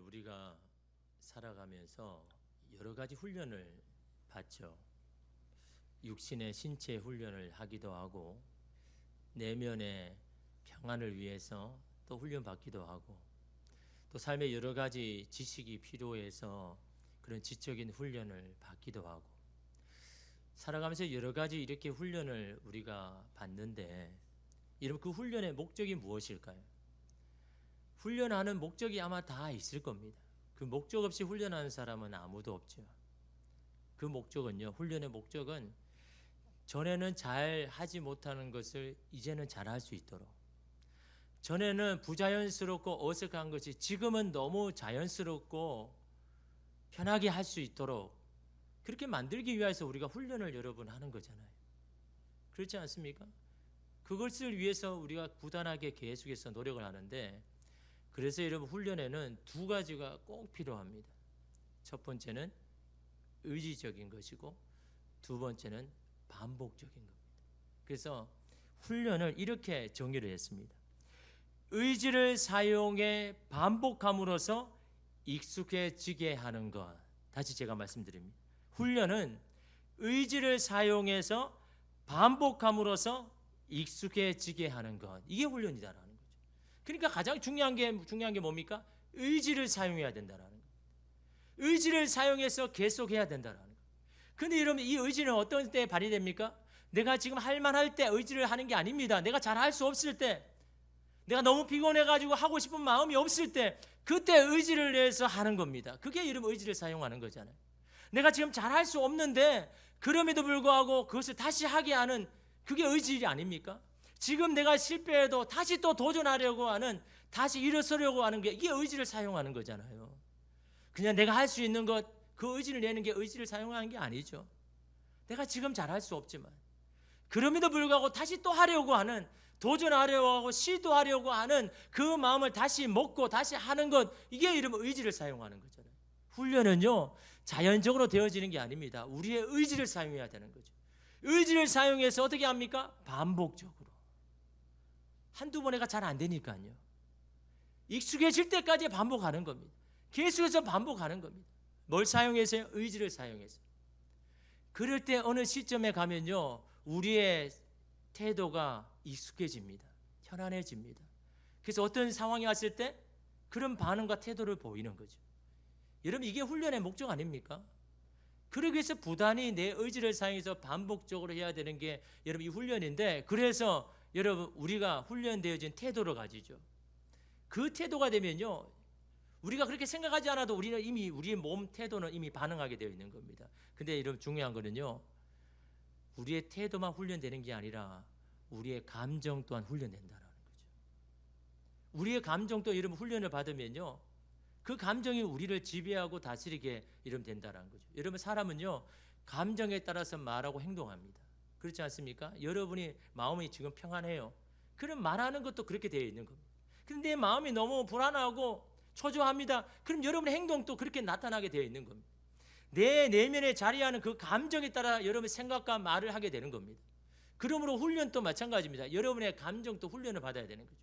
우리가 살아가면서 여러 가지 훈련을 받죠. 육신의 신체 훈련을 하기도 하고 내면의 평안을 위해서 또 훈련 받기도 하고 또 삶의 여러 가지 지식이 필요해서 그런 지적인 훈련을 받기도 하고 살아가면서 여러 가지 이렇게 훈련을 우리가 받는데 여러분 그 훈련의 목적이 무엇일까요? 훈련하는 목적이 아마 다 있을 겁니다. 그 목적 없이 훈련하는 사람은 아무도 없죠. 그 목적은요, 훈련의 목적은 전에는 잘 하지 못하는 것을 이제는 잘 할 수 있도록, 전에는 부자연스럽고 어색한 것이 지금은 너무 자연스럽고 편하게 할 수 있도록 그렇게 만들기 위해서 우리가 훈련을 여러분 하는 거잖아요. 그렇지 않습니까? 그것을 위해서 우리가 부단하게 계속해서 노력을 하는데, 그래서 여러분 훈련에는 두 가지가 꼭 필요합니다. 첫 번째는 의지적인 것이고 두 번째는 반복적인 겁니다. 그래서 훈련을 이렇게 정의를 했습니다. 의지를 사용해 반복함으로써 익숙해지게 하는 것. 다시 제가 말씀드립니다. 훈련은 의지를 사용해서 반복함으로써 익숙해지게 하는 것. 이게 훈련이다라는 거죠. 그러니까 가장 중요한 게 뭡니까? 의지를 사용해야 된다라는 거예요. 의지를 사용해서 계속해야 된다라는 거예요. 근데 여러분 이 의지는 어떤 때에 발휘됩니까? 내가 지금 할 만할 때 의지를 하는 게 아닙니다. 내가 잘 할 수 없을 때, 내가 너무 피곤해가지고 하고 싶은 마음이 없을 때, 그때 의지를 내서 하는 겁니다. 그게 여러분 의지를 사용하는 거잖아요. 내가 지금 잘 할 수 없는데 그럼에도 불구하고 그것을 다시 하게 하는, 그게 의지 아닙니까? 지금 내가 실패해도 다시 또 도전하려고 하는, 다시 일어서려고 하는 게, 이게 의지를 사용하는 거잖아요. 그냥 내가 할 수 있는 것, 그 의지를 내는 게 의지를 사용하는 게 아니죠. 내가 지금 잘할 수 없지만 그럼에도 불구하고 다시 또 하려고 하는, 도전하려고 하고 시도하려고 하는 그 마음을 다시 먹고 다시 하는 것, 이게 이름은 의지를 사용하는 거잖아요. 훈련은요 자연적으로 되어지는 게 아닙니다. 우리의 의지를 사용해야 되는 거죠. 의지를 사용해서 어떻게 합니까? 반복적으로. 한두 번 해가 잘 안 되니까요. 익숙해질 때까지 반복하는 겁니다. 계속해서 반복하는 겁니다. 뭘 사용해서요? 의지를 사용해서. 그럴 때 어느 시점에 가면요, 우리의 태도가 익숙해집니다. 편안해집니다. 그래서 어떤 상황이 왔을 때 그런 반응과 태도를 보이는 거죠. 여러분 이게 훈련의 목적 아닙니까? 그러기 위해서 부단히 내 의지를 사용해서 반복적으로 해야 되는 게 여러분 이 훈련인데, 그래서 여러분 우리가 훈련되어진 태도를 가지죠. 그 태도가 되면요, 우리가 그렇게 생각하지 않아도 우리는 이미 우리의 몸 태도는 이미 반응하게 되어 있는 겁니다. 근데 여러분 중요한 거는요, 우리의 태도만 훈련되는 게 아니라 우리의 감정 또한 훈련된다는 거죠. 우리의 감정도 여러분 훈련을 받으면요, 그 감정이 우리를 지배하고 다스리게 이러면 된다는 거죠. 여러분 사람은요 감정에 따라서 말하고 행동합니다. 그렇지 않습니까? 여러분이 마음이 지금 평안해요. 그럼 말하는 것도 그렇게 되어 있는 겁니다. 근데 내 마음이 너무 불안하고 초조합니다. 그럼 여러분의 행동도 그렇게 나타나게 되어 있는 겁니다. 내 내면에 자리하는 그 감정에 따라 여러분의 생각과 말을 하게 되는 겁니다. 그러므로 훈련도 마찬가지입니다. 여러분의 감정도 훈련을 받아야 되는 거죠.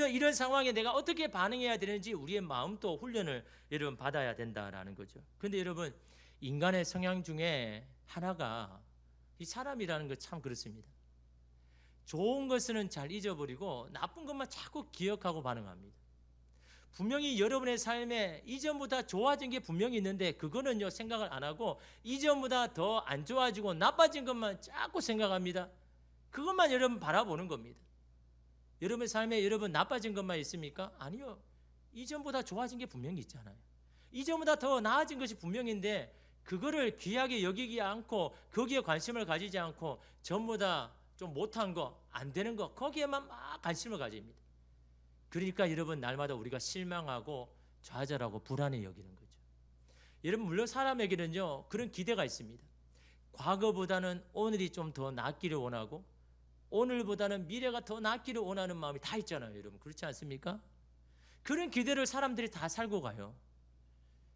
이런 상황에 내가 어떻게 반응해야 되는지 우리의 마음도 훈련을 여러분 받아야 된다라는 거죠. 그런데 여러분 인간의 성향 중에 하나가, 이 사람이라는 거 참 그렇습니다. 좋은 것은 잘 잊어버리고 나쁜 것만 자꾸 기억하고 반응합니다. 분명히 여러분의 삶에 이전보다 좋아진 게 분명히 있는데 그거는요 생각을 안 하고 이전보다 더 안 좋아지고 나빠진 것만 자꾸 생각합니다. 그것만 여러분 바라보는 겁니다. 여러분의 삶에 여러분 나빠진 것만 있습니까? 아니요. 이전보다 좋아진 게 분명히 있잖아요. 이전보다 더 나아진 것이 분명인데 그거를 귀하게 여기지 않고 거기에 관심을 가지지 않고 전부 다 좀 못한 거, 안 되는 거, 거기에만 막 관심을 가집니다. 그러니까 여러분 날마다 우리가 실망하고 좌절하고 불안해 여기는 거죠. 여러분 물론 사람에게는요 그런 기대가 있습니다. 과거보다는 오늘이 좀 더 낫기를 원하고 오늘보다는 미래가 더 낫기를 원하는 마음이 다 있잖아요. 여러분 그렇지 않습니까? 그런 기대를 사람들이 다 살고 가요.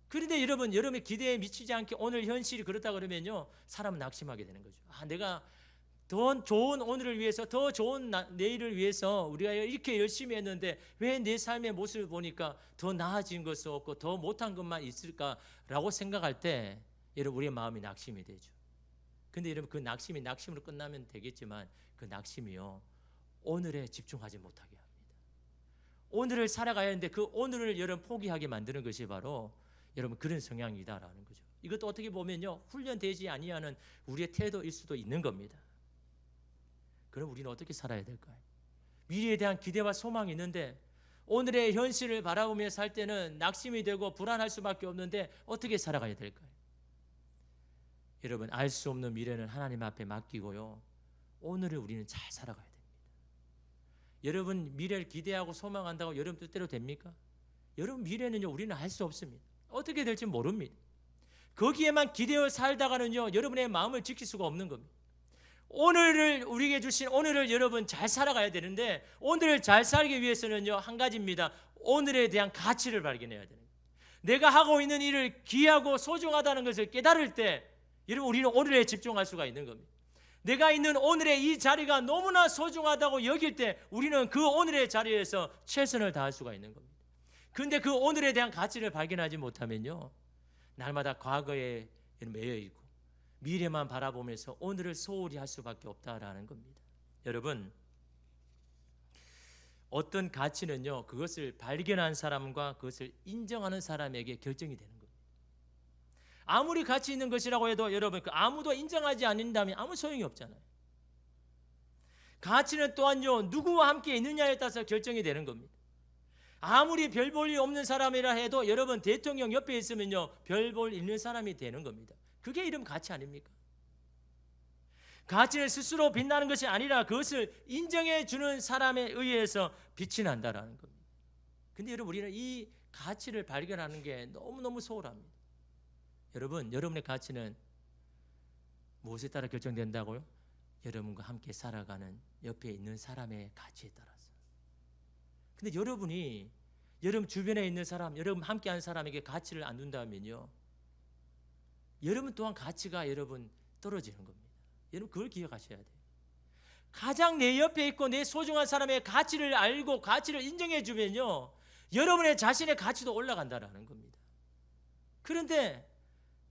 그런데 여러분의 기대에 미치지 않게 오늘 현실이 그렇다 그러면요 사람은 낙심하게 되는 거죠. 내가 더 좋은 오늘을 위해서, 더 좋은 내일을 위해서 우리가 이렇게 열심히 했는데 왜 내 삶의 모습을 보니까 더 나아진 것이 없고 더 못한 것만 있을까라고 생각할 때 여러분 우리의 마음이 낙심이 되죠. 근데 여러분 그 낙심이 낙심으로 끝나면 되겠지만 그 낙심이요 오늘에 집중하지 못하게 합니다. 오늘을 살아가야 하는데 그 오늘을 여러분 포기하게 만드는 것이 바로 여러분 그런 성향이다라는 거죠. 이것도 어떻게 보면요 훈련되지 아니하는 우리의 태도일 수도 있는 겁니다. 그럼 우리는 어떻게 살아야 될까요? 미래에 대한 기대와 소망이 있는데 오늘의 현실을 바라보며 살 때는 낙심이 되고 불안할 수밖에 없는데 어떻게 살아가야 될까요? 여러분 알 수 없는 미래는 하나님 앞에 맡기고요 오늘을 우리는 잘 살아가야 됩니다. 여러분 미래를 기대하고 소망한다고 여러분 뜻대로 됩니까? 여러분 미래는요 우리는 알 수 없습니다. 어떻게 될지 모릅니다. 거기에만 기대어 살다가는요 여러분의 마음을 지킬 수가 없는 겁니다. 오늘을 우리에게 주신 오늘을 여러분 잘 살아가야 되는데 오늘을 잘 살기 위해서는요 한 가지입니다. 오늘에 대한 가치를 발견해야 되는 거예요. 내가 하고 있는 일을 귀하고 소중하다는 것을 깨달을 때 여러분 우리는 오늘에 집중할 수가 있는 겁니다. 내가 있는 오늘의 이 자리가 너무나 소중하다고 여길 때 우리는 그 오늘의 자리에서 최선을 다할 수가 있는 겁니다. 그런데 그 오늘에 대한 가치를 발견하지 못하면요 날마다 과거에 매여 있고 미래만 바라보면서 오늘을 소홀히 할 수밖에 없다라는 겁니다. 여러분 어떤 가치는요 그것을 발견한 사람과 그것을 인정하는 사람에게 결정이 되는 겁니다. 아무리 가치 있는 것이라고 해도 여러분 아무도 인정하지 않는다면 아무 소용이 없잖아요. 가치는 또한요 누구와 함께 있느냐에 따라서 결정이 되는 겁니다. 아무리 별 볼 일 없는 사람이라 해도 여러분 대통령 옆에 있으면요 별 볼 있는 사람이 되는 겁니다. 그게 이름 가치 아닙니까? 가치는 스스로 빛나는 것이 아니라 그것을 인정해 주는 사람에 의해서 빛이 난다라는 겁니다. 근데 여러분 우리는 이 가치를 발견하는 게 너무너무 소홀합니다. 여러분 여러분의 가치는 무엇에 따라 결정된다고요? 여러분과 함께 살아가는 옆에 있는 사람의 가치에 따라서. 근데 여러분이 여러분 주변에 있는 사람, 여러분 함께하는 사람에게 가치를 안 둔다면요 여러분 또한 가치가 여러분 떨어지는 겁니다. 여러분 그걸 기억하셔야 돼요. 가장 내 옆에 있고 내 소중한 사람의 가치를 알고 가치를 인정해 주면요 여러분의 자신의 가치도 올라간다라는 겁니다. 그런데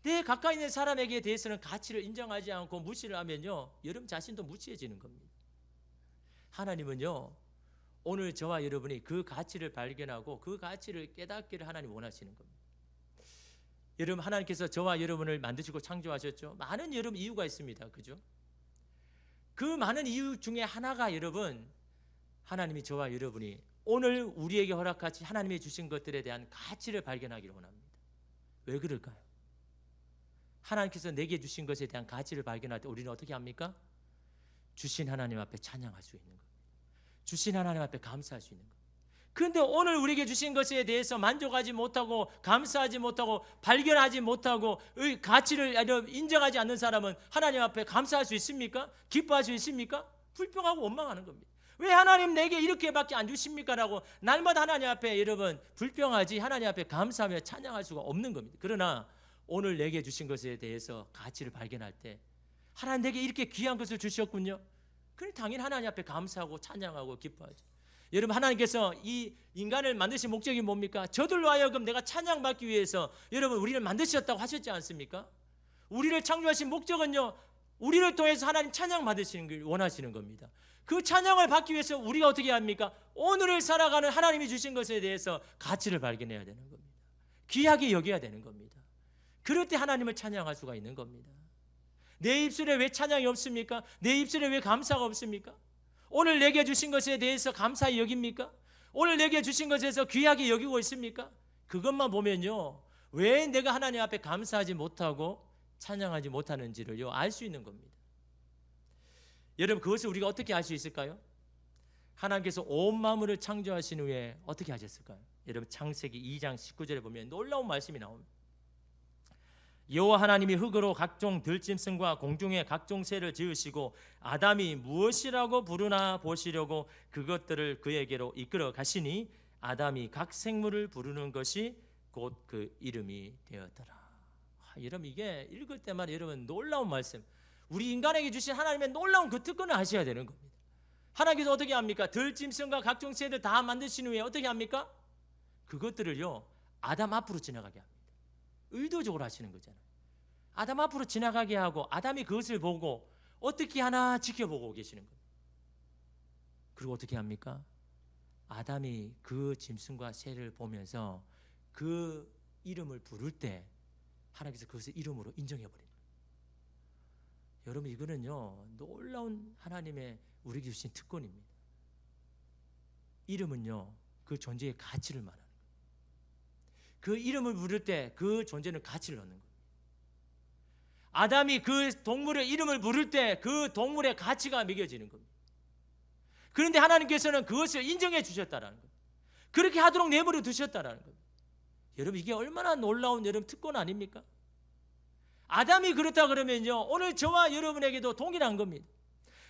내 가까이 있는 사람에게 대해서는 가치를 인정하지 않고 무시를 하면요 여러분 자신도 무시해지는 겁니다. 하나님은요 오늘 저와 여러분이 그 가치를 발견하고 그 가치를 깨닫기를 하나님 원하시는 겁니다. 여러분 하나님께서 저와 여러분을 만드시고 창조하셨죠. 많은 여러분 이유가 있습니다. 그죠? 그 많은 이유 중에 하나가 여러분 하나님이 저와 여러분이 오늘 우리에게 허락하신 하나님이 주신 것들에 대한 가치를 발견하기를 원합니다. 왜 그럴까요? 하나님께서 내게 주신 것에 대한 가치를 발견할 때 우리는 어떻게 합니까? 주신 하나님 앞에 찬양할 수 있는 겁니다. 주신 하나님 앞에 감사할 수 있는 겁니다. 그런데 오늘 우리에게 주신 것에 대해서 만족하지 못하고 감사하지 못하고 발견하지 못하고 가치를 인정하지 않는 사람은 하나님 앞에 감사할 수 있습니까? 기뻐할 수 있습니까? 불평하고 원망하는 겁니다. 왜 하나님 내게 이렇게밖에 안 주십니까? 라고 날마다 하나님 앞에 여러분 불평하지 하나님 앞에 감사하며 찬양할 수가 없는 겁니다. 그러나 오늘 내게 주신 것에 대해서 가치를 발견할 때 하나님 내게 이렇게 귀한 것을 주셨군요. 그럼 당연히 하나님 앞에 감사하고 찬양하고 기뻐하죠. 여러분 하나님께서 이 인간을 만드신 목적이 뭡니까? 저들로 하여금 내가 찬양받기 위해서 여러분 우리를 만드셨다고 하셨지 않습니까? 우리를 창조하신 목적은요 우리를 통해서 하나님 찬양 받으시는 걸 원하시는 겁니다. 그 찬양을 받기 위해서 우리가 어떻게 합니까? 오늘을 살아가는 하나님이 주신 것에 대해서 가치를 발견해야 되는 겁니다. 귀하게 여겨야 되는 겁니다. 그럴 때 하나님을 찬양할 수가 있는 겁니다. 내 입술에 왜 찬양이 없습니까? 내 입술에 왜 감사가 없습니까? 오늘 내게 주신 것에 대해서 감사히 여깁니까? 오늘 내게 주신 것에서 귀하게 여기고 있습니까? 그것만 보면요 왜 내가 하나님 앞에 감사하지 못하고 찬양하지 못하는지를요 알 수 있는 겁니다. 여러분 그것을 우리가 어떻게 알 수 있을까요? 하나님께서 온 만물을 창조하신 후에 어떻게 하셨을까요? 여러분 창세기 2장 19절에 보면 놀라운 말씀이 나옵니다. 여호와 하나님이 흙으로 각종 들짐승과 공중의 각종 새를 지으시고 아담이 무엇이라고 부르나 보시려고 그것들을 그에게로 이끌어 가시니 아담이 각 생물을 부르는 것이 곧 그 이름이 되었더라. 여러분 이게 읽을 때마다 여러분 놀라운 말씀. 우리 인간에게 주신 하나님의 놀라운 그 특권을 아셔야 되는 겁니다. 하나님께서 어떻게 합니까? 들짐승과 각종 새들 다 만드신 후에 어떻게 합니까? 그것들을요 아담 앞으로 지나가게 합니다. 의도적으로 하시는 거잖아요. 아담 앞으로 지나가게 하고 아담이 그것을 보고 어떻게 하나 지켜보고 계시는 겁니다. 그리고 어떻게 합니까? 아담이 그 짐승과 새를 보면서 그 이름을 부를 때 하나님께서 그것을 이름으로 인정해버립니다. 여러분, 이거는요 놀라운 하나님의 우리에게 주신 특권입니다. 이름은요 그 존재의 가치를 말하는 거예요. 그 이름을 부를 때 그 존재는 가치를 얻는 거예요. 아담이 그 동물의 이름을 부를 때 그 동물의 가치가 매겨지는 겁니다. 그런데 하나님께서는 그것을 인정해 주셨다라는 거예요. 그렇게 하도록 내버려 두셨다라는 거예요. 여러분, 이게 얼마나 놀라운 여러분 특권 아닙니까? 아담이 그렇다 그러면요 오늘 저와 여러분에게도 동일한 겁니다.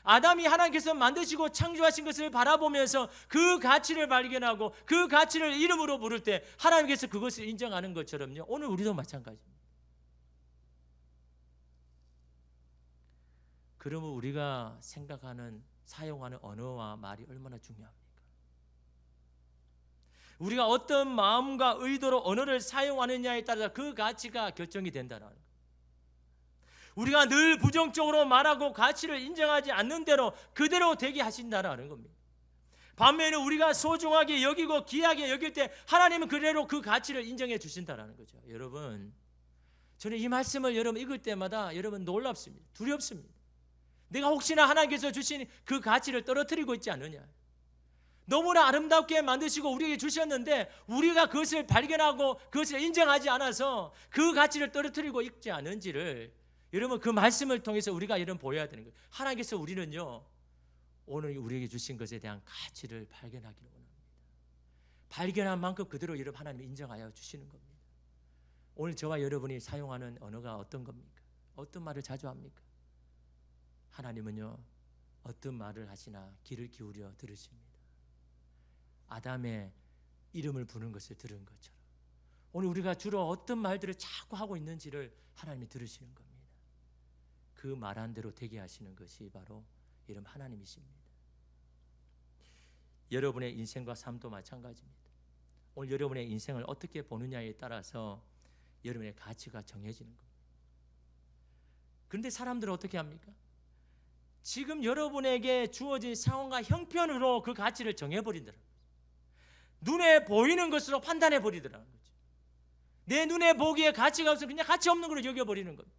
아담이 하나님께서 만드시고 창조하신 것을 바라보면서 그 가치를 발견하고 그 가치를 이름으로 부를 때 하나님께서 그것을 인정하는 것처럼요 오늘 우리도 마찬가지입니다. 그러면 우리가 생각하는 사용하는 언어와 말이 얼마나 중요합니까? 우리가 어떤 마음과 의도로 언어를 사용하느냐에 따라서 그 가치가 결정이 된다는 거예요. 우리가 늘 부정적으로 말하고 가치를 인정하지 않는 대로 그대로 되게 하신다라는 겁니다. 반면에 우리가 소중하게 여기고 귀하게 여길 때 하나님은 그대로 그 가치를 인정해 주신다라는 거죠. 여러분, 저는 이 말씀을 여러분 읽을 때마다 여러분 놀랍습니다. 두렵습니다. 내가 혹시나 하나님께서 주신 그 가치를 떨어뜨리고 있지 않느냐. 너무나 아름답게 만드시고 우리에게 주셨는데 우리가 그것을 발견하고 그것을 인정하지 않아서 그 가치를 떨어뜨리고 있지 않은지를 여러분 그 말씀을 통해서 우리가 이런 보여야 되는 거예요. 하나님께서 우리는요 오늘 우리에게 주신 것에 대한 가치를 발견하기를 원합니다. 발견한 만큼 그대로 여러분 하나님이 인정하여 주시는 겁니다. 오늘 저와 여러분이 사용하는 언어가 어떤 겁니까? 어떤 말을 자주 합니까? 하나님은요 어떤 말을 하시나 귀를 기울여 들으십니다. 아담의 이름을 부르는 것을 들은 것처럼 오늘 우리가 주로 어떤 말들을 자꾸 하고 있는지를 하나님이 들으시는 겁니다. 그 말한 대로 되게 하시는 것이 바로 이름 하나님이십니다. 여러분의 인생과 삶도 마찬가지입니다. 오늘 여러분의 인생을 어떻게 보느냐에 따라서 여러분의 가치가 정해지는 겁니다. 그런데 사람들은 어떻게 합니까? 지금 여러분에게 주어진 상황과 형편으로 그 가치를 정해버리더라고요. 눈에 보이는 것으로 판단해버리더라는 거죠. 내 눈에 보기에 가치가 없으면 그냥 가치 없는 걸로 여겨버리는 겁니다.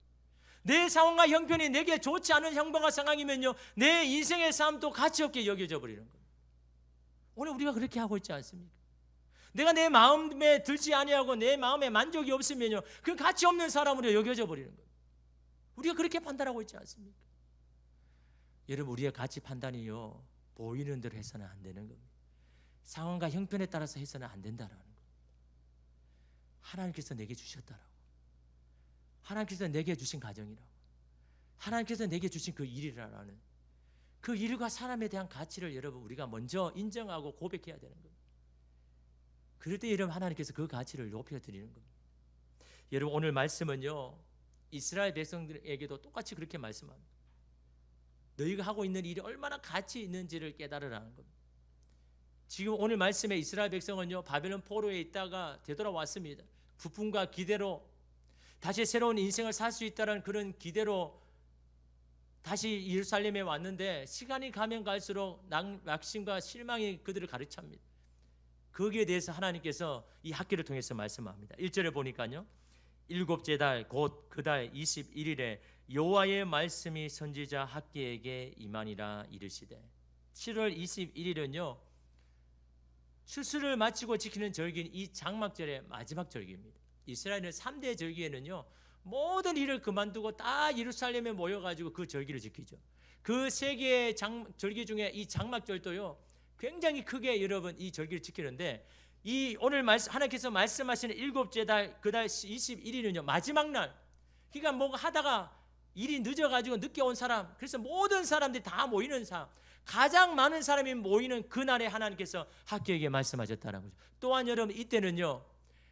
내 상황과 형편이 내게 좋지 않은 형편과 상황이면요 내 인생의 삶도 가치 없게 여겨져 버리는 거예요. 오늘 우리가 그렇게 하고 있지 않습니까? 내가 내 마음에 들지 아니하고 내 마음에 만족이 없으면요 그 가치 없는 사람으로 여겨져 버리는 거예요. 우리가 그렇게 판단하고 있지 않습니까? 여러분, 우리의 가치 판단이요 보이는 대로 해서는 안 되는 겁니다. 상황과 형편에 따라서 해서는 안 된다라는 겁니다. 하나님께서 내게 주셨다라고, 하나님께서 내게 주신 가정이라고, 하나님께서 내게 주신 그 일이라는 그 일과 사람에 대한 가치를 여러분 우리가 먼저 인정하고 고백해야 되는 겁니다. 그럴 때 여러분 하나님께서 그 가치를 높여드리는 겁니다. 여러분, 오늘 말씀은요 이스라엘 백성들에게도 똑같이 그렇게 말씀합니다. 너희가 하고 있는 일이 얼마나 가치 있는지를 깨달으라는 겁니다. 지금 오늘 말씀에 이스라엘 백성은요 바벨론 포로에 있다가 되돌아왔습니다. 부푼과 기대로 다시 새로운 인생을 살 수 있다는 그런 기대로 다시 예루살렘에 왔는데 시간이 가면 갈수록 낙심과 실망이 그들을 가르찹니다. 거기에 대해서 하나님께서 이 학기를 통해서 말씀합니다. 1절에 보니까요 7째 달 곧 그 달 21일에 여호와의 말씀이 선지자 학기에게 임하니라 이르시되. 7월 21일은요 추수를 마치고 지키는 절기인 이 장막절의 마지막 절기입니다. 이스라엘은 3대 절기에는요 모든 일을 그만두고 다 예루살렘에 모여가지고 그 절기를 지키죠. 그 3개의 절기 중에 이 장막절도요 굉장히 크게 여러분 이 절기를 지키는데, 이 오늘 하나님께서 말씀하시는 7째 달 그 달 21일은요 마지막 날. 그러니까 뭔가 하다가 일이 늦어가지고 늦게 온 사람, 그래서 모든 사람들이 다 모이는 사람, 가장 많은 사람이 모이는 그날에 하나님께서 학계에게 말씀하셨다는 거죠. 또한 여러분 이때는요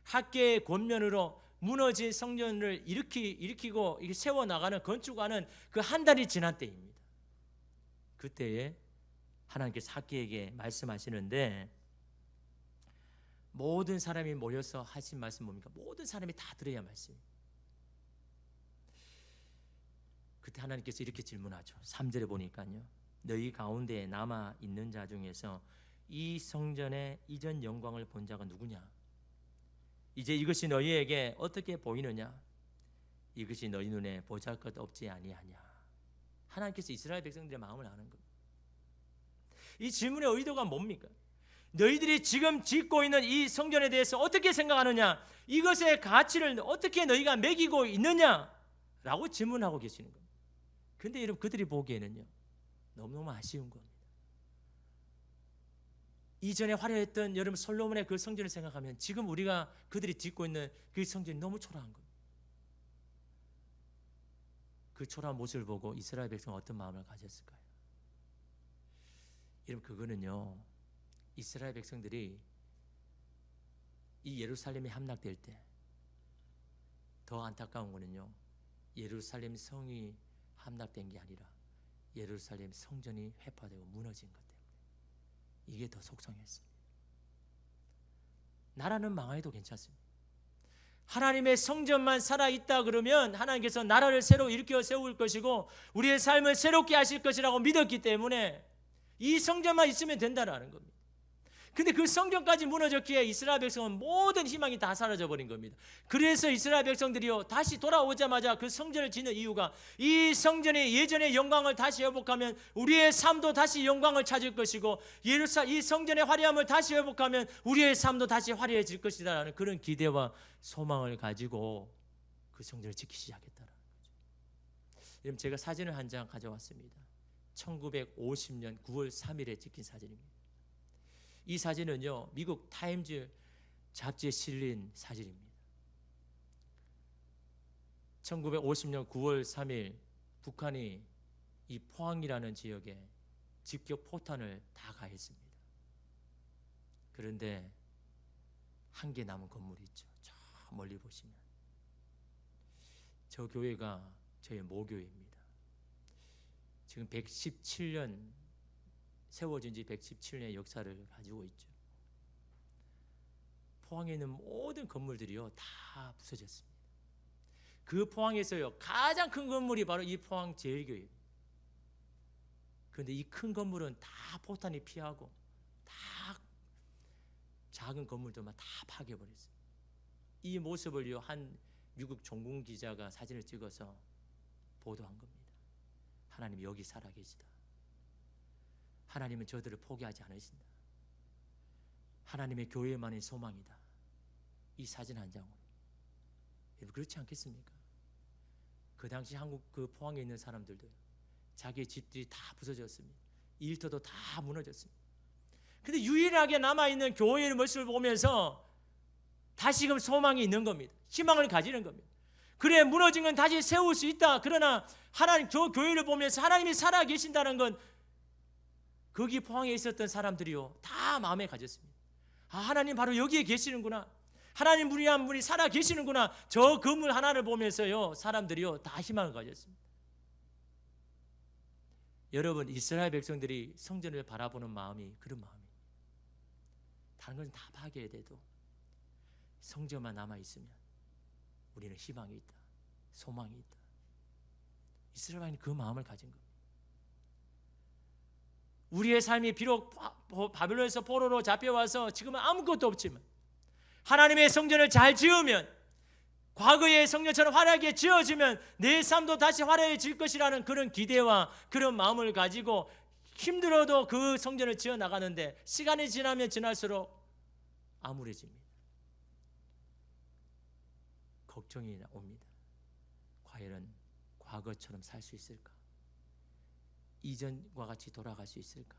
학계의 권면으로 무너진 성전을 일으키고 세워나가는 건축하는 그 한 달이 지난 때입니다. 그때에 하나님께서 학기에게 말씀하시는데 모든 사람이 모여서 하신 말씀 뭡니까? 모든 사람이 다 들어야 말씀입니다. 그때 하나님께서 이렇게 질문하죠. 3절에 보니까요. 너희 가운데 남아 있는 자 중에서 이 성전의 이전 영광을 본 자가 누구냐? 이제 이것이 너희에게 어떻게 보이느냐? 이것이 너희 눈에 보잘것 없지 아니하냐? 하나님께서 이스라엘 백성들의 마음을 아는 겁니다. 이 질문의 의도가 뭡니까? 너희들이 지금 짓고 있는 이 성전에 대해서 어떻게 생각하느냐? 이것의 가치를 어떻게 너희가 매기고 있느냐? 라고 질문하고 계시는 겁니다. 근데 여러분 그들이 보기에는요 너무너무 아쉬운 겁니다. 이전에 화려했던 여러분 솔로몬의 그 성전을 생각하면 지금 우리가 그들이 짓고 있는 그 성전이 너무 초라한 겁니다. 그 초라한 모습을 보고 이스라엘 백성은 어떤 마음을 가졌을까요? 여러분 그거는요 이스라엘 백성들이 이 예루살렘이 함락될 때 더 안타까운 거는요 예루살렘 성이 함락된 게 아니라 예루살렘 성전이 회파되고 무너진 것 때문에 이게 더 속상했습니다. 나라는 망해도 괜찮습니다. 하나님의 성전만 살아있다 그러면 하나님께서 나라를 새로 일으켜 세울 것이고 우리의 삶을 새롭게 하실 것이라고 믿었기 때문에 이 성전만 있으면 된다라는 겁니다. 근데 그 성전까지 무너졌기에 이스라엘 백성은 모든 희망이 다 사라져 버린 겁니다. 그래서 이스라엘 백성들이요 다시 돌아오자마자 그 성전을 짓는 이유가 이 성전의 예전의 영광을 다시 회복하면 우리의 삶도 다시 영광을 찾을 것이고 이 성전의 화려함을 다시 회복하면 우리의 삶도 다시 화려해질 것이다라는 그런 기대와 소망을 가지고 그 성전을 짓기 시작했다라는 거죠. 여러분 제가 사진을 한 장 가져왔습니다. 1950년 9월 3일에 찍힌 사진입니다. 이 사진은요 미국 타임즈 잡지에 실린 사진입니다. 1950년 9월 3일 북한이 이 포항이라는 지역에 직격 포탄을 다 가했습니다. 그런데 한 개 남은 건물이 있죠. 저 멀리 보시면 저 교회가 저희 모교회입니다. 지금 117년 세워진 지 117년의 역사를 가지고 있죠. 포항에 있는 모든 건물들이요 다 부서졌습니다. 그 포항에서요 가장 큰 건물이 바로 이 포항 제일교회입니다. 그런데 이 큰 건물은 다 포탄이 피하고 다 작은 건물들만 다 파괴버렸어요. 이 모습을요 한 미국 종군 기자가 사진을 찍어서 보도한 겁니다. 하나님 여기 살아계시다. 하나님은 저들을 포기하지 않으신다. 하나님의 교회만의 소망이다. 이 사진 한 장으로. 여러분 그렇지 않겠습니까? 그 당시 한국 그 포항에 있는 사람들도 자기의 집들이 다 부서졌습니다. 일터도 다 무너졌습니다. 근데 유일하게 남아있는 교회의 모습을 보면서 다시금 소망이 있는 겁니다. 희망을 가지는 겁니다. 그래 무너진 건 다시 세울 수 있다. 그러나 하나님 저 교회를 보면서 하나님이 살아계신다는 건 거기 포항에 있었던 사람들이요 다 마음에 가졌습니다. 아 하나님 바로 여기에 계시는구나. 하나님 분이 한 분이 살아 계시는구나. 저 건물 하나를 보면서요 사람들이요 다 희망을 가졌습니다. 여러분 이스라엘 백성들이 성전을 바라보는 마음이 그런 마음이에요. 다른 건 다 파괴돼도 성전만 남아있으면 우리는 희망이 있다. 소망이 있다. 이스라엘이 그 마음을 가진 겁니다. 우리의 삶이 비록 바벨론에서 포로로 잡혀와서 지금은 아무것도 없지만 하나님의 성전을 잘 지으면 과거의 성전처럼 화려하게 지어지면 내 삶도 다시 화려해질 것이라는 그런 기대와 그런 마음을 가지고 힘들어도 그 성전을 지어 나가는데 시간이 지나면 지날수록 암울해집니다. 걱정이 옵니다. 과연 과거처럼 살 수 있을까? 이전과 같이 돌아갈 수 있을까?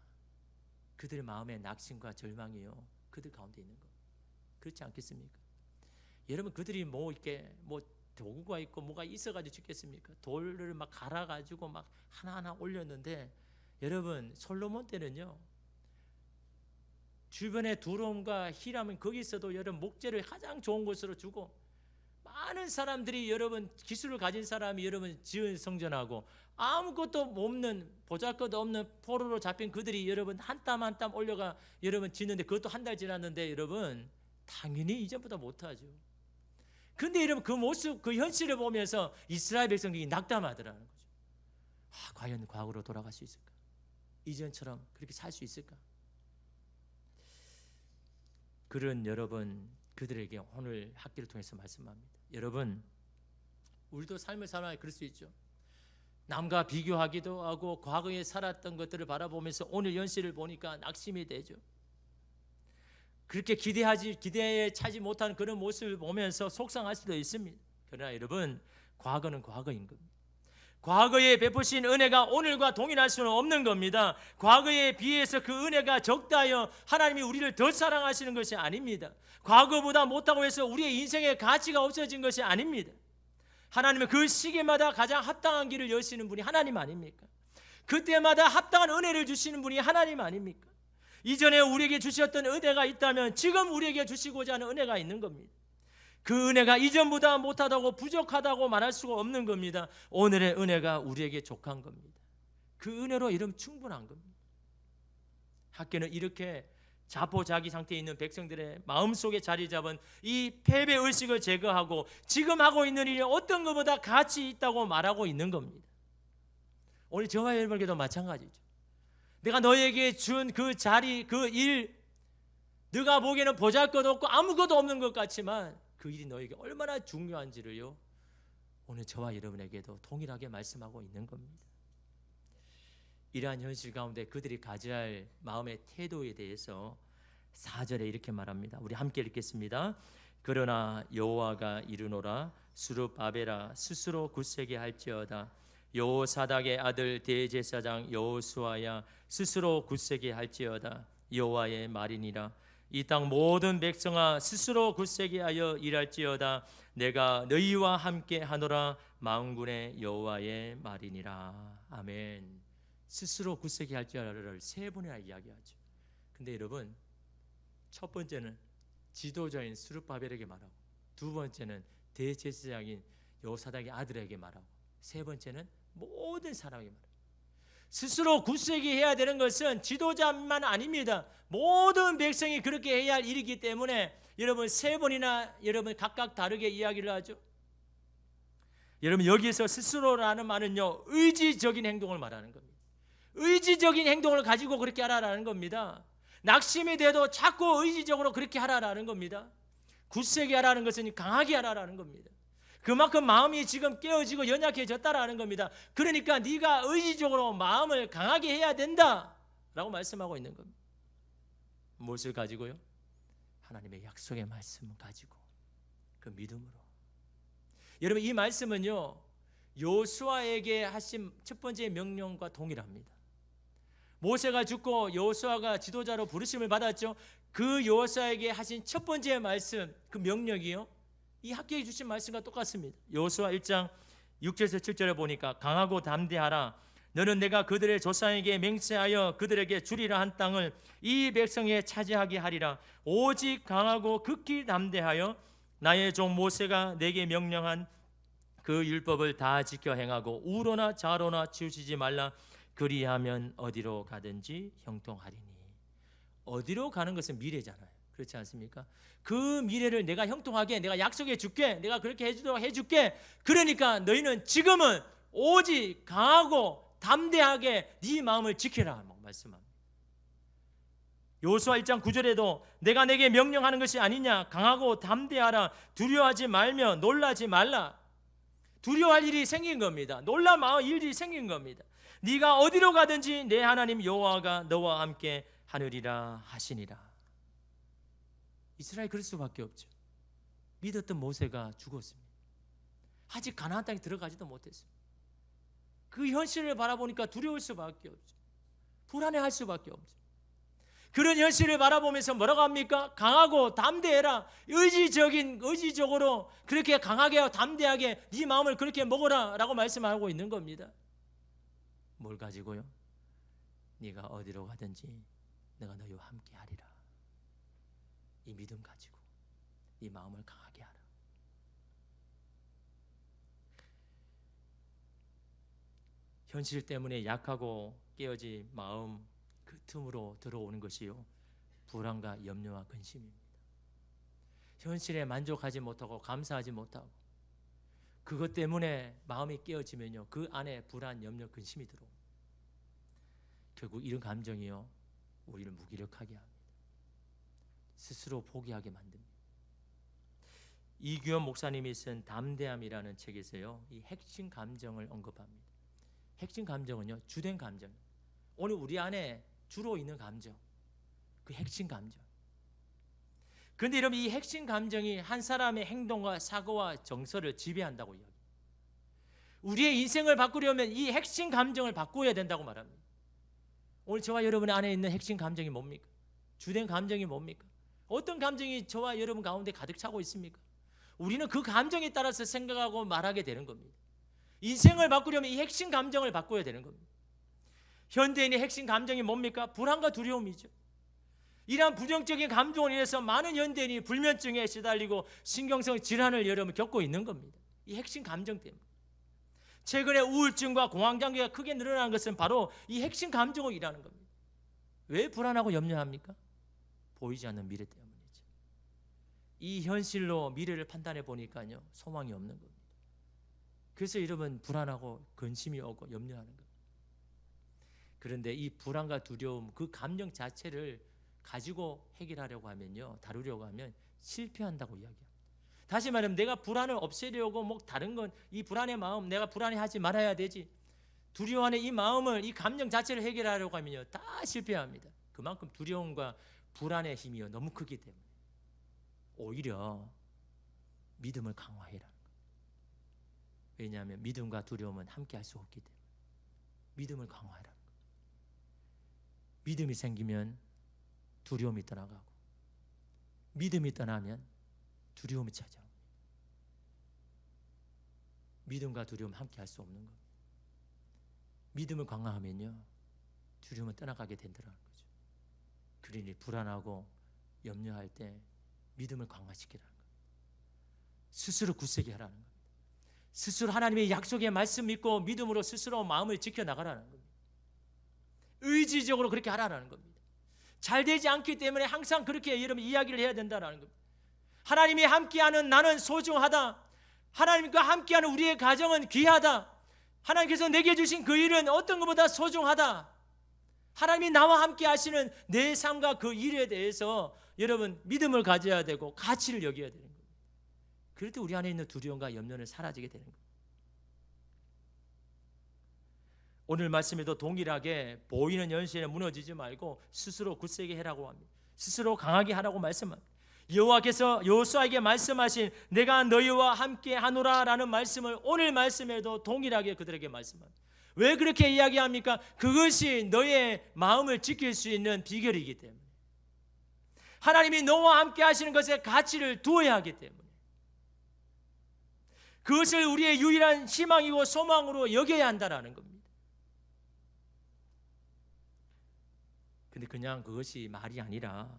그들의 마음에 낙심과 절망이요 그들 가운데 있는 것 그렇지 않겠습니까? 여러분 그들이 뭐 이렇게 뭐 도구가 있고 뭐가 있어가지고 짓겠습니까? 돌을 막 갈아가지고 막 하나하나 올렸는데 여러분 솔로몬 때는요 주변에 두롬과 히람은 거기서도 여러분 목재를 가장 좋은 곳으로 주고 많은 사람들이 여러분 기술을 가진 사람이 여러분 지은 성전하고 아무것도 없는 보잘것 없는 포로로 잡힌 그들이 여러분 한 땀 한 땀 올려가 여러분 짓는데 그것도 한 달 지났는데 여러분 당연히 이전보다 못하죠. 근데 여러분 그 모습 그 현실을 보면서 이스라엘 백성들이 낙담하더라는 거죠. 과연 과거로 돌아갈 수 있을까? 이전처럼 그렇게 살 수 있을까? 그런 여러분 그들에게 오늘 학기를 통해서 말씀합니다. 여러분 우리도 삶을 살아야 그럴 수 있죠. 남과 비교하기도 하고 과거에 살았던 것들을 바라보면서 오늘 현실을 보니까 낙심이 되죠. 그렇게 기대에 차지 못하는 그런 모습을 보면서 속상할 수도 있습니다. 그러나 여러분 과거는 과거인 겁니다. 과거에 베푸신 은혜가 오늘과 동일할 수는 없는 겁니다. 과거에 비해서 그 은혜가 적다 하여 하나님이 우리를 더 사랑하시는 것이 아닙니다. 과거보다 못하고 해서 우리의 인생의 가치가 없어진 것이 아닙니다. 하나님은 그 시기마다 가장 합당한 길을 여시는 분이 하나님 아닙니까? 그때마다 합당한 은혜를 주시는 분이 하나님 아닙니까? 이전에 우리에게 주셨던 은혜가 있다면 지금 우리에게 주시고자 하는 은혜가 있는 겁니다. 그 은혜가 이전보다 못하다고 부족하다고 말할 수가 없는 겁니다. 오늘의 은혜가 우리에게 족한 겁니다. 그 은혜로 이러면 충분한 겁니다. 학교는 이렇게 자포자기 상태에 있는 백성들의 마음속에 자리 잡은 이 패배 의식을 제거하고 지금 하고 있는 일이 어떤 것보다 가치 있다고 말하고 있는 겁니다. 오늘 저와 여러분에게도 마찬가지죠. 내가 너에게 준 그 자리, 그 일, 네가 보기에는 보잘것없고 아무것도 없는 것 같지만 그 일이 너에게 얼마나 중요한지를요 오늘 저와 여러분에게도 동일하게 말씀하고 있는 겁니다. 이러한 현실 가운데 그들이 가져야 할 마음의 태도에 대해서 4절에 이렇게 말합니다. 우리 함께 읽겠습니다. 그러나 여호와가 이르노라 스룹바벨아 스스로 굳세게 할지어다. 여호사닥의 아들 대제사장 여호수아야 스스로 굳세게 할지어다. 여호와의 말이니라. 이 땅 모든 백성아 스스로 굳세게 하여 일할지어다. 내가 너희와 함께 하노라. 만군의 여호와의 말이니라. 아멘. 스스로 굳세게 할지어다를 3번이나 이야기하죠. 근데 여러분 첫 번째는 지도자인 스룹바벨에게 말하고, 두 번째는 대제사장인 여호사닥의 아들에게 말하고, 세 번째는 모든 사람에게 말합니다. 스스로 굳세게 해야 되는 것은 지도자만 아닙니다. 모든 백성이 그렇게 해야 할 일이기 때문에 여러분 3번이나 여러분 각각 다르게 이야기를 하죠. 여러분 여기에서 스스로라는 말은요 의지적인 행동을 말하는 겁니다. 의지적인 행동을 가지고 그렇게 하라라는 겁니다. 낙심이 돼도 자꾸 의지적으로 그렇게 하라라는 겁니다. 굳세게 하라는 것은 강하게 하라라는 겁니다. 그만큼 마음이 지금 깨어지고 연약해졌다라는 겁니다. 그러니까 네가 의지적으로 마음을 강하게 해야 된다라고 말씀하고 있는 겁니다. 무엇을 가지고요? 하나님의 약속의 말씀을 가지고 그 믿음으로. 여러분 이 말씀은요 여호수아에게 하신 첫 번째 명령과 동일합니다. 모세가 죽고 여호수아가 지도자로 부르심을 받았죠. 그 여호수아에게 하신 첫 번째 말씀, 그 명령이요 이 학교에 주신 말씀과 똑같습니다. 여호수아 1장 6절에서 7절에 보니까 강하고 담대하라. 너는 내가 그들의 조상에게 맹세하여 그들에게 주리라 한 땅을 이 백성에 차지하게 하리라. 오직 강하고 극히 담대하여 나의 종 모세가 내게 명령한 그 율법을 다 지켜 행하고 우로나 좌로나 치우치지 말라. 그리하면 어디로 가든지 형통하리니. 어디로 가는 것은 미래잖아요. 그렇지 않습니까? 그 미래를 내가 형통하게 내가 약속해 줄게. 내가 그렇게 해주도록 해줄게. 그러니까 너희는 지금은 오직 강하고 담대하게 네 마음을 지켜라 말씀합니다. 여호수아 1장 9절에도 내가 내게 명령하는 것이 아니냐. 강하고 담대하라. 두려워하지 말며 놀라지 말라. 두려워할 일이 생긴 겁니다. 놀랄 일이 생긴 겁니다. 네가 어디로 가든지 내 하나님 여호와가 너와 함께 하느리라 하시니라. 이스라엘 그럴 수밖에 없죠. 믿었던 모세가 죽었습니다. 아직 가나안 땅에 들어가지도 못했습니다. 그 현실을 바라보니까 두려울 수밖에 없죠. 불안해할 수밖에 없죠. 그런 현실을 바라보면서 뭐라고 합니까? 강하고 담대해라. 의지적으로 그렇게 강하게 담대하게 네 마음을 그렇게 먹어라 라고 말씀하고 있는 겁니다. 뭘 가지고요? 네가 어디로 가든지 내가 너희와 함께 하리라. 이 믿음 가지고 이 마음을 강하게 하라. 현실 때문에 약하고 깨어진 마음 그 틈으로 들어오는 것이요, 불안과 염려와 근심입니다. 현실에 만족하지 못하고 감사하지 못하고 그것 때문에 마음이 깨어지면요, 그 안에 불안, 염려, 근심이 들어옵니다. 결국 이런 감정이요, 우리를 무기력하게 합니다. 스스로 포기하게 만듭니다. 이규현 목사님이 쓴 담대함이라는 책에서요, 이 핵심 감정을 언급합니다. 핵심 감정은요, 주된 감정, 오늘 우리 안에 주로 있는 감정, 그 핵심 감정. 그런데 여러분, 이 핵심 감정이 한 사람의 행동과 사고와 정서를 지배한다고 이야기해요. 우리의 인생을 바꾸려면 이 핵심 감정을 바꾸어야 된다고 말합니다. 오늘 저와 여러분 안에 있는 핵심 감정이 뭡니까? 주된 감정이 뭡니까? 어떤 감정이 저와 여러분 가운데 가득 차고 있습니까? 우리는 그 감정에 따라서 생각하고 말하게 되는 겁니다. 인생을 바꾸려면 이 핵심 감정을 바꿔야 되는 겁니다. 현대인의 핵심 감정이 뭡니까? 불안과 두려움이죠. 이러한 부정적인 감정으로 인해서 많은 현대인이 불면증에 시달리고 신경성 질환을 여러분 겪고 있는 겁니다. 이 핵심 감정 때문에. 최근에 우울증과 공황장애가 크게 늘어나는 것은 바로 이 핵심 감정으로 일하는 겁니다. 왜 불안하고 염려합니까? 보이지 않는 미래 때문이죠. 이 현실로 미래를 판단해 보니까요, 소망이 없는 겁니다. 그래서 여러분 불안하고 근심이 오고 염려하는 겁니다. 그런데 이 불안과 두려움, 그 감정 자체를 가지고 해결하려고 하면요, 다루려고 하면 실패한다고 이야기합니다. 다시 말하면 내가 불안을 없애려고 뭐 다른 건, 이 불안의 마음, 내가 불안해하지 말아야 되지, 두려워하는 이 마음을, 이 감정 자체를 해결하려고 하면요, 다 실패합니다. 그만큼 두려움과 불안의 힘이 너무 크기 때문에 오히려 믿음을 강화해라는 거예요. 왜냐하면 믿음과 두려움은 함께 할 수 없기 때문에 믿음을 강화해라는 거예요. 믿음이 생기면 두려움이 떠나가고, 믿음이 떠나면 두려움이 찾아옵니다. 믿음과 두려움 함께 할 수 없는 겁니다. 믿음을 강화하면요, 두려움은 떠나가게 된다는 거죠. 그러니 불안하고 염려할 때 믿음을 강화시키라는 겁니다. 스스로 굳세게 하라는 겁니다. 스스로 하나님의 약속의 말씀 믿고 믿음으로 스스로 마음을 지켜나가라는 겁니다. 의지적으로 그렇게 하라는 겁니다. 잘 되지 않기 때문에 항상 그렇게 여러분 이야기를 해야 된다는 겁니다. 하나님이 함께하는 나는 소중하다. 하나님과 함께하는 우리의 가정은 귀하다. 하나님께서 내게 주신 그 일은 어떤 것보다 소중하다. 하나님이 나와 함께 하시는 내 삶과 그 일에 대해서 여러분 믿음을 가져야 되고 가치를 여겨야 되는 겁니다. 그럴 때 우리 안에 있는 두려움과 염려는 사라지게 되는 겁니다. 오늘 말씀에도 동일하게 보이는 현실에 무너지지 말고 스스로 굳세게 해라고 합니다. 스스로 강하게 하라고 말씀합니다. 여호와께서 여호수아에게 말씀하신 내가 너희와 함께 하노라 라는 말씀을 오늘 말씀에도 동일하게 그들에게 말씀합니다. 왜 그렇게 이야기합니까? 그것이 너의 마음을 지킬 수 있는 비결이기 때문에, 하나님이 너와 함께 하시는 것에 가치를 두어야 하기 때문에, 그것을 우리의 유일한 희망이고 소망으로 여겨야 한다는 겁니다. 근데 그냥 그것이 말이 아니라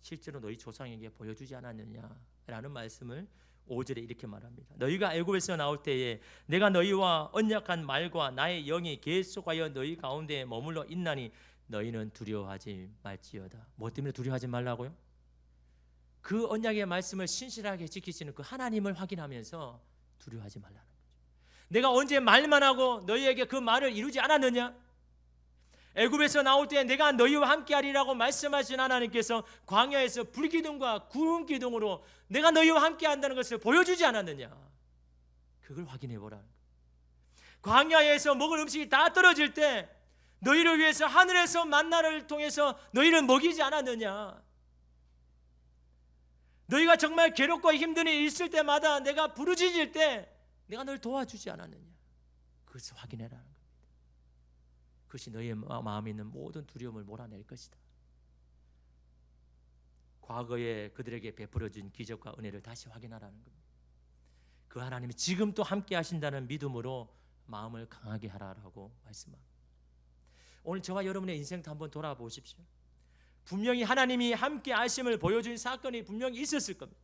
실제로 너희 조상에게 보여주지 않았느냐라는 말씀을 5절에 이렇게 말합니다. 너희가 애굽에서 나올 때에 내가 너희와 언약한 말과 나의 영이 계속하여 너희 가운데 머물러 있나니 너희는 두려워하지 말지어다. 뭐 때문에 두려워하지 말라고요? 그 언약의 말씀을 신실하게 지키시는 그 하나님을 확인하면서 두려워하지 말라는 거죠. 내가 언제 말만 하고 너희에게 그 말을 이루지 않았느냐? 애굽에서 나올 때 내가 너희와 함께하리라고 말씀하신 하나님께서 광야에서 불기둥과 구름 기둥으로 내가 너희와 함께한다는 것을 보여주지 않았느냐? 그걸 확인해 보라는 거예요. 광야에서 먹을 음식이 다 떨어질 때 너희를 위해서 하늘에서 만나를 통해서 너희를 먹이지 않았느냐? 너희가 정말 괴롭고 힘든 일이 있을 때마다 내가 부르짖을 때 내가 널 도와주지 않았느냐? 그것을 확인해라는 거예요. 그것이 너희의 마음에 있는 모든 두려움을 몰아낼 것이다. 과거에 그들에게 베풀어준 기적과 은혜를 다시 확인하라는 겁니다. 그 하나님이 지금 또 함께 하신다는 믿음으로 마음을 강하게 하라고 말씀합니다. 오늘 저와 여러분의 인생도 한번 돌아보십시오. 분명히 하나님이 함께 하심을 보여준 사건이 분명히 있었을 겁니다.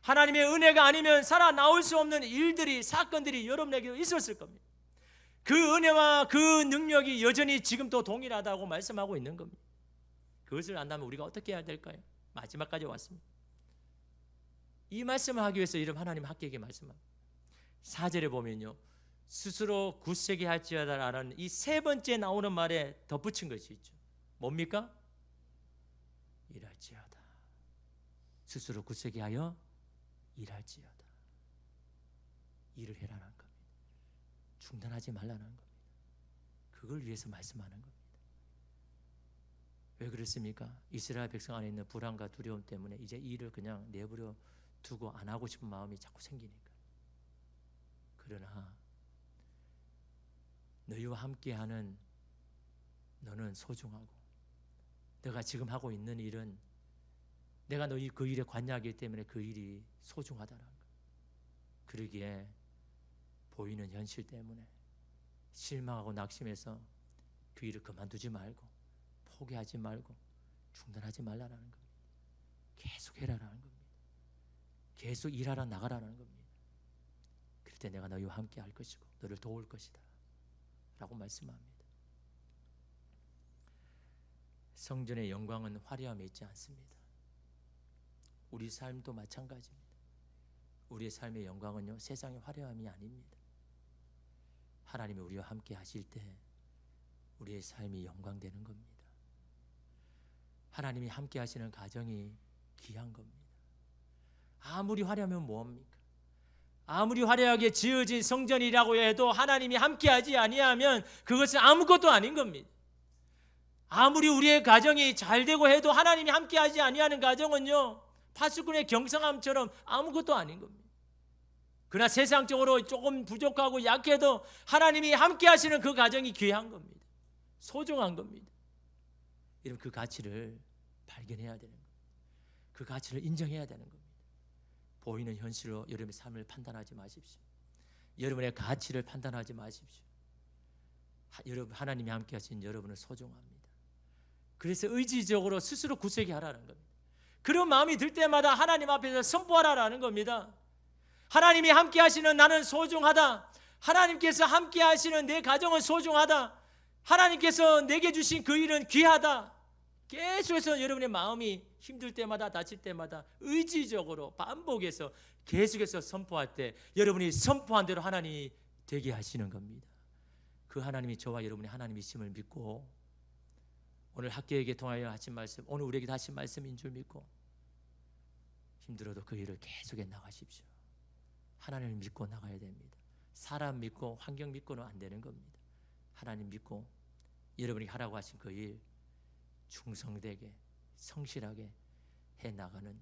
하나님의 은혜가 아니면 살아나올 수 없는 일들이, 사건들이 여러분에게도 있었을 겁니다. 그 은혜와 그 능력이 여전히 지금도 동일하다고 말씀하고 있는 겁니다. 그것을 안다면 우리가 어떻게 해야 될까요? 마지막까지 왔습니다. 이 말씀을 하기 위해서 이름 하나님 학교에게 말씀합니다. 4절에 보면요, 스스로 굳세게 할지어다라는 이 세 번째 나오는 말에 덧붙인 것이 있죠. 뭡니까? 일할지어다. 스스로 굳세게 하여 일할지어다. 일을 해라는 겁니다. 중단하지 말라는 겁니다. 그걸 위해서 말씀하는 겁니다. 왜 그렇습니까? 이스라엘 백성 안에 있는 불안과 두려움 때문에 이제 이 일을 그냥 내버려 두고 안 하고 싶은 마음이 자꾸 생기니까. 그러나 너희와 함께하는 너는 소중하고, 너가 지금 하고 있는 일은 내가 너희 그 일에 관여하기 때문에 그 일이 소중하다는 것. 그러기에 보이는 현실 때문에 실망하고 낙심해서 그 일을 그만두지 말고, 포기하지 말고, 중단하지 말라는 겁니다. 계속 해라라는 겁니다. 계속 일하라 나가라는 겁니다. 그럴 때 내가 너희와 함께 할 것이고 너를 도울 것이다 라고 말씀합니다. 성전의 영광은 화려함에 있지 않습니다. 우리 삶도 마찬가지입니다. 우리의 삶의 영광은요, 세상의 화려함이 아닙니다. 하나님이 우리와 함께 하실 때 우리의 삶이 영광되는 겁니다. 하나님이 함께 하시는 가정이 귀한 겁니다. 아무리 화려하면 뭐합니까? 아무리 화려하게 지어진 성전이라고 해도 하나님이 함께하지 아니하면 그것은 아무것도 아닌 겁니다. 아무리 우리의 가정이 잘 되고 해도 하나님이 함께하지 아니하는 가정은요, 파수꾼의 경성함처럼 아무것도 아닌 겁니다. 그러나 세상적으로 조금 부족하고 약해도 하나님이 함께하시는 그 가정이 귀한 겁니다. 소중한 겁니다. 여러분, 그 가치를 발견해야 되는 겁니다. 그 가치를 인정해야 되는 겁니다. 보이는 현실로 여러분의 삶을 판단하지 마십시오. 여러분의 가치를 판단하지 마십시오. 여러분, 하나님이 함께 하신 여러분은 소중합니다. 그래서 의지적으로 스스로 굳세게 하라는 겁니다. 그런 마음이 들 때마다 하나님 앞에서 선포하라는 겁니다. 하나님이 함께 하시는 나는 소중하다. 하나님께서 함께 하시는 내 가정은 소중하다. 하나님께서 내게 주신 그 일은 귀하다. 계속해서 여러분의 마음이 힘들 때마다, 다칠 때마다 의지적으로 반복해서 계속해서 선포할 때 여러분이 선포한 대로 하나님이 되게 하시는 겁니다. 그 하나님이 저와 여러분의 하나님이심을 믿고, 오늘 학교에게 통하여 하신 말씀, 오늘 우리에게 하신 말씀인 줄 믿고 힘들어도 그 일을 계속해 나가십시오. 하나님을 믿고 나가야 됩니다. 사람 믿고 환경 믿고는 안 되는 겁니다. 하나님 믿고 여러분이 하라고 하신 그 일 충성되게 성실하게 해나가는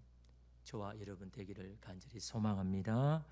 저와 여러분 되기를 간절히 소망합니다.